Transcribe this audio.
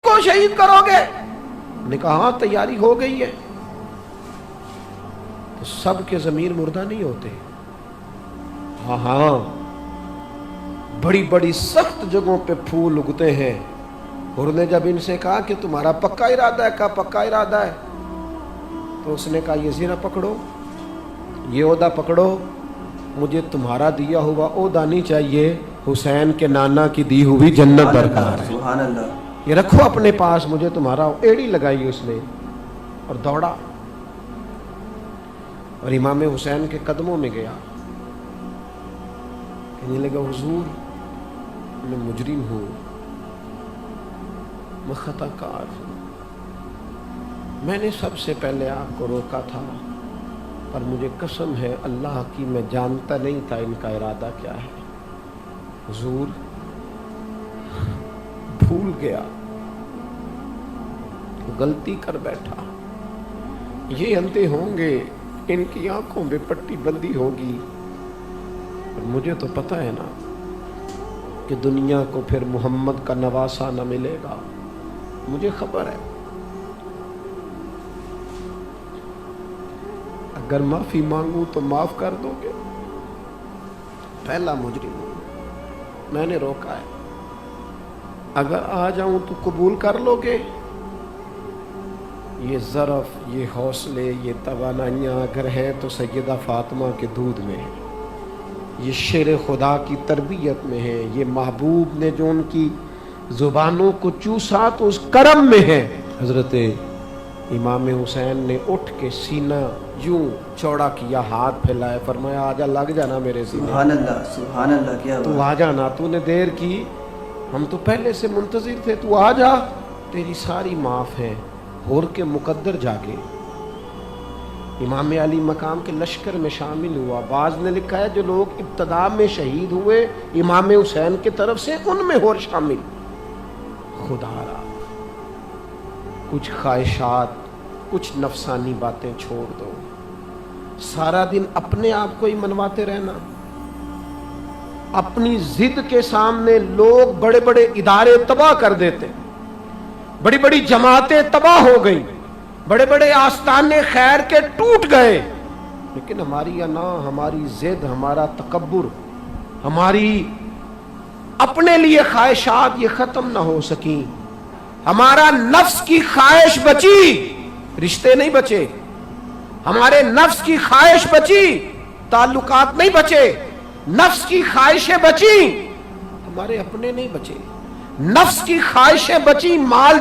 को शहीद करोगे? ने कहा हाँ तैयारी हो गई है। तो सबके ज़मीर मुर्दा नहीं होते। हाँ हाँ, बड़ी बड़ी सख्त जगहों पे फूल उगते हैं। और ने जब इनसे कहा कि तुम्हारा पक्का इरादा है, कहा पक्का इरादा है, तो उसने कहा ये ज़रा पकड़ो, ये ओहदा पकड़ो, मुझे तुम्हारा दिया हुआ ओहदा नहीं चाहिए, हुसैन के नाना की दी हुई जन्नत दरकार है, सुभान अल्लाह, ये रखो अपने पास, मुझे तुम्हारा। एड़ी लगाई उसने और दौड़ा और इमाम हुसैन के कदमों में गया। कहने लगा हुजूर मैं मुजरिम हूँ, मैं खताकार हूँ, मैंने सबसे पहले आपको रोका था, पर मुझे कसम है अल्लाह की मैं जानता नहीं था इनका इरादा क्या है। हुजूर भूल गया, गलती कर बैठा, ये अंधे होंगे, इनकी आंखों में पट्टी बंदी होगी, पर मुझे तो पता है ना कि दुनिया को फिर मोहम्मद का नवासा न मिलेगा, मुझे खबर है। अगर माफी मांगू तो माफ कर दोगे? पहला मुजरिम हूं, मैंने रोका है, अगर आ जाऊं तो कबूल कर लोगे? ये ज़रफ़, ये हौसले, ये तवानाइयाँ अगर हैं तो सैयदा फ़ातिमा के दूध में है, ये शेर खुदा की तरबियत में है, ये महबूब ने जो उनकी ज़ुबानों को चूसा तो उस करम में है। हज़रत इमाम हुसैन ने उठ के सीना यूं चौड़ा किया, हाथ फैलाए, फरमाया आजा, लग जाना मेरे सीने। सुभान अल्लाह, सुभान अल्लाह, क्या तू आ जाना, तूने देर की, हम तो पहले से मुंतज़िर थे, तू आ जा, तेरी सारी माफ़ है। होर के मुकद्दर जागे इमाम अली मकाम के लश्कर में शामिल हुआ। बाज़ ने लिखा है जो लोग इब्तदा में शहीद हुए इमाम हुसैन की तरफ से, उनमें होर शामिल। खुदारा कुछ ख्वाहिशात, कुछ नफसानी बातें छोड़ दो, सारा दिन अपने आप को ही मनवाते रहना। अपनी जिद के सामने लोग बड़े बड़े इदारे तबाह कर देते, बड़ी बड़ी जमातें तबाह हो गई, बड़े बड़े आस्ताने खैर के टूट गए, लेकिन हमारी अना, हमारी जिद, हमारा तकब्बुर, हमारी अपने लिए ख्वाहिशात ये खत्म ना हो सकी। हमारा नफ्स की ख्वाहिश बची, रिश्ते नहीं बचे। हमारे नफ्स की ख्वाहिश बची, ताल्लुकात नहीं बचे। नफ्स की ख्वाहिशें बची, हमारे अपने नहीं बचे। नफ्स की ख्वाहिशें बची, माल